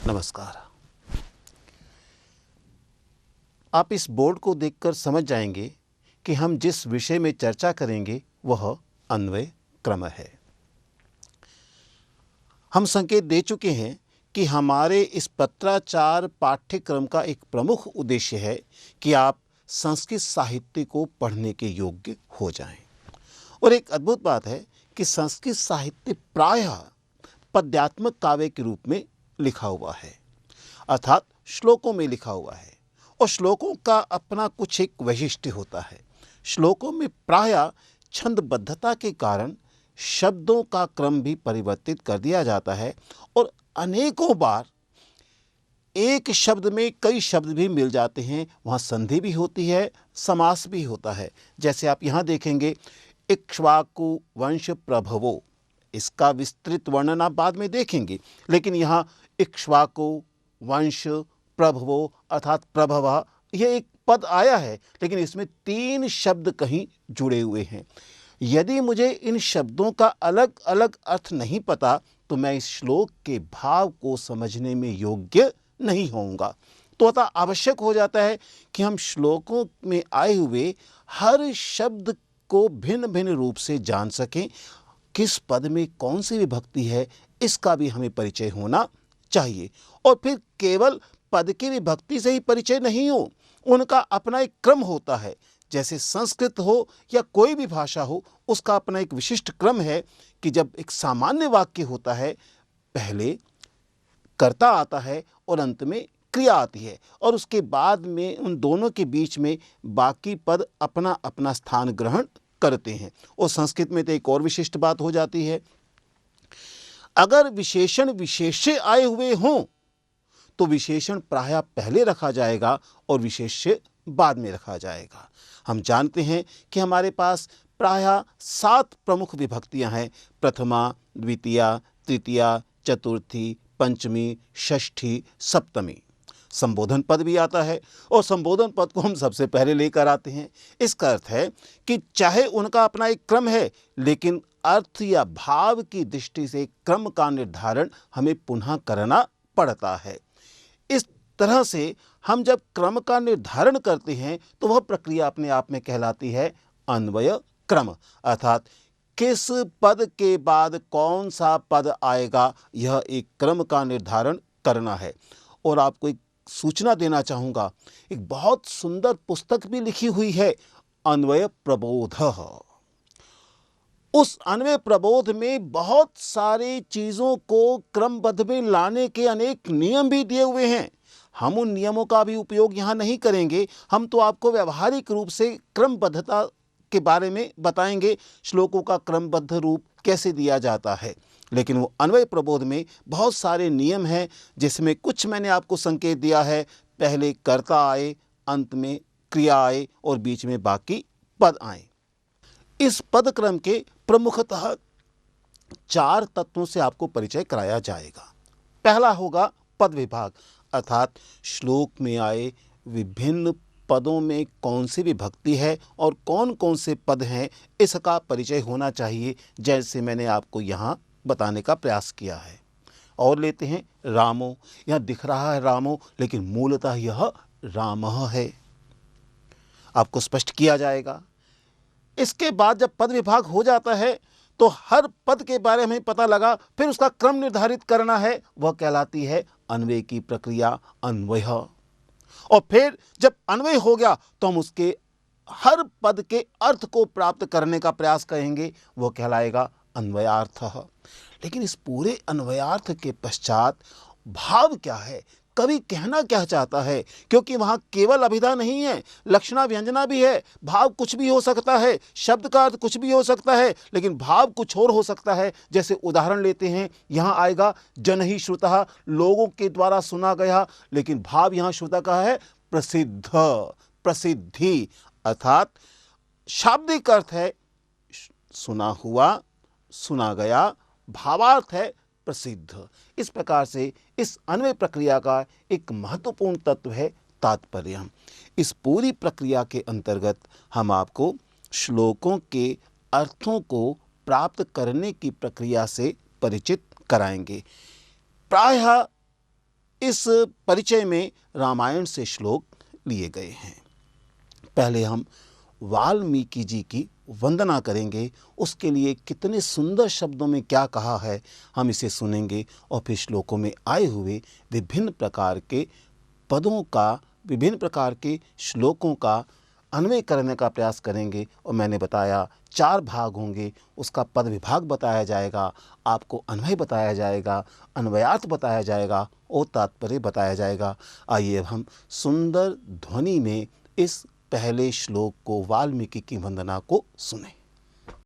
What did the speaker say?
नमस्कार। आप इस बोर्ड को देखकर समझ जाएंगे कि हम जिस विषय में चर्चा करेंगे वह अन्वय क्रम है। हम संकेत दे चुके हैं कि हमारे इस पत्राचार पाठ्यक्रम का एक प्रमुख उद्देश्य है कि आप संस्कृत साहित्य को पढ़ने के योग्य हो जाएं। और एक अद्भुत बात है कि संस्कृत साहित्य प्रायः पद्यात्मक काव्य के रूप में लिखा हुआ है, अर्थात श्लोकों में लिखा हुआ है। और श्लोकों का अपना कुछ एक वैशिष्ट्य होता है। श्लोकों में प्रायः छंदबद्धता के कारण शब्दों का क्रम भी परिवर्तित कर दिया जाता है और अनेकों बार एक शब्द में कई शब्द भी मिल जाते हैं। वहाँ संधि भी होती है, समास भी होता है। जैसे आप यहाँ देखेंगे, इक्ष्वाकु वंश प्रभवो, इसका विस्तृत वर्णन आप बाद में देखेंगे, लेकिन यहाँ इक्ष्वाकु वंश प्रभवो अर्थात प्रभव, यह एक पद आया है, लेकिन इसमें 3 शब्द कहीं जुड़े हुए हैं। यदि मुझे इन शब्दों का अलग अलग अर्थ नहीं पता तो मैं इस श्लोक के भाव को समझने में योग्य नहीं होऊंगा। तो अतः आवश्यक हो जाता है कि हम श्लोकों में आए हुए हर शब्द को भिन्न भिन्न रूप से जान सकें। किस पद में कौन सी विभक्ति है, इसका भी हमें परिचय होना चाहिए। और फिर केवल पद की विभक्ति से ही परिचय नहीं हो, उनका अपना एक क्रम होता है। जैसे संस्कृत हो या कोई भी भाषा हो, उसका अपना एक विशिष्ट क्रम है कि जब एक सामान्य वाक्य होता है, पहले कर्ता आता है और अंत में क्रिया आती है, और उसके बाद में उन दोनों के बीच में बाकी पद अपना अपना स्थान ग्रहण करते हैं। और संस्कृत में तो एक और विशिष्ट बात हो जाती है, अगर विशेषण विशेष्य आए हुए हों तो विशेषण प्रायः पहले रखा जाएगा और विशेष्य बाद में रखा जाएगा। हम जानते हैं कि हमारे पास प्रायः 7 प्रमुख विभक्तियां हैं, प्रथमा, द्वितीया, तृतीया, चतुर्थी, पंचमी, षष्ठी, सप्तमी। संबोधन पद भी आता है और संबोधन पद को हम सबसे पहले लेकर आते हैं। इसका अर्थ है कि चाहे उनका अपना एक क्रम है, लेकिन अर्थ या भाव की दृष्टि से क्रम का निर्धारण हमें पुनः करना पड़ता है। इस तरह से हम जब क्रम का निर्धारण करते हैं तो वह प्रक्रिया अपने आप में कहलाती है अन्वय क्रम, अर्थात किस पद के बाद कौन सा पद आएगा, यह एक क्रम का निर्धारण करना है। और आपको एक सूचना देना चाहूँगा, एक बहुत सुंदर पुस्तक भी लिखी हुई है, अन्वय प्रबोध। उस अन्वय प्रबोध में बहुत सारी चीज़ों को क्रमबद्ध में लाने के अनेक नियम भी दिए हुए हैं। हम उन नियमों का भी उपयोग यहाँ नहीं करेंगे, हम तो आपको व्यावहारिक रूप से क्रमबद्धता के बारे में बताएंगे, श्लोकों का क्रमबद्ध रूप कैसे दिया जाता है। लेकिन वो अन्वय प्रबोध में बहुत सारे नियम हैं, जिसमें कुछ मैंने आपको संकेत दिया है। पहले कर्ता आए, अंत में क्रिया आए और बीच में बाकी पद आए। इस पद क्रम के प्रमुखतः 4 तत्वों से आपको परिचय कराया जाएगा। पहला होगा पद विभाग, अर्थात श्लोक में आए विभिन्न पदों में कौन सी विभक्ति है और कौन कौन से पद हैं, इसका परिचय होना चाहिए, जैसे मैंने आपको यहाँ बताने का प्रयास किया है। और लेते हैं रामो, यहाँ दिख रहा है रामो, लेकिन मूलतः यह रामः है, आपको स्पष्ट किया जाएगा। इसके बाद जब पद विभाग हो जाता है तो हर पद के बारे में पता लगा, फिर उसका क्रम निर्धारित करना है, वह कहलाती है अन्वय की प्रक्रिया, अन्वय। और फिर जब अन्वय हो गया तो हम उसके हर पद के अर्थ को प्राप्त करने का प्रयास करेंगे, वह कहलाएगा अन्वयार्थ। लेकिन इस पूरे अन्वयार्थ के पश्चात भाव क्या है, कवि कहना क्या चाहता है, क्योंकि वहाँ केवल अभिधा नहीं है, लक्षणा व्यंजना भी है। भाव कुछ भी हो सकता है, शब्द का अर्थ कुछ भी हो सकता है, लेकिन भाव कुछ और हो सकता है। जैसे उदाहरण लेते हैं, यहाँ आएगा जनहि श्रुतः, लोगों के द्वारा सुना गया, लेकिन भाव यहाँ श्रुतः का है प्रसिद्ध, प्रसिद्धि, अर्थात शाब्दिक अर्थ है सुना हुआ, सुना गया, भावार्थ है प्रसिद्ध। इस प्रकार से इस अन्वय प्रक्रिया का एक महत्वपूर्ण तत्व है तात्पर्य। इस पूरी प्रक्रिया के अंतर्गत हम आपको श्लोकों के अर्थों को प्राप्त करने की प्रक्रिया से परिचित कराएंगे। प्रायः इस परिचय में रामायण से श्लोक लिए गए हैं। पहले हम वाल्मीकि जी की वंदना करेंगे। उसके लिए कितने सुंदर शब्दों में क्या कहा है हम इसे सुनेंगे और फिर श्लोकों में आए हुए विभिन्न प्रकार के पदों का, विभिन्न प्रकार के श्लोकों का अन्वय करने का प्रयास करेंगे। और मैंने बताया 4 भाग होंगे, उसका पद विभाग बताया जाएगा, आपको अन्वय बताया जाएगा, अन्वयार्थ बताया जाएगा और तात्पर्य बताया जाएगा। आइए अब हम सुंदर ध्वनि में इस पहले श्लोक को, वाल्मीकि की वंदना को सुने।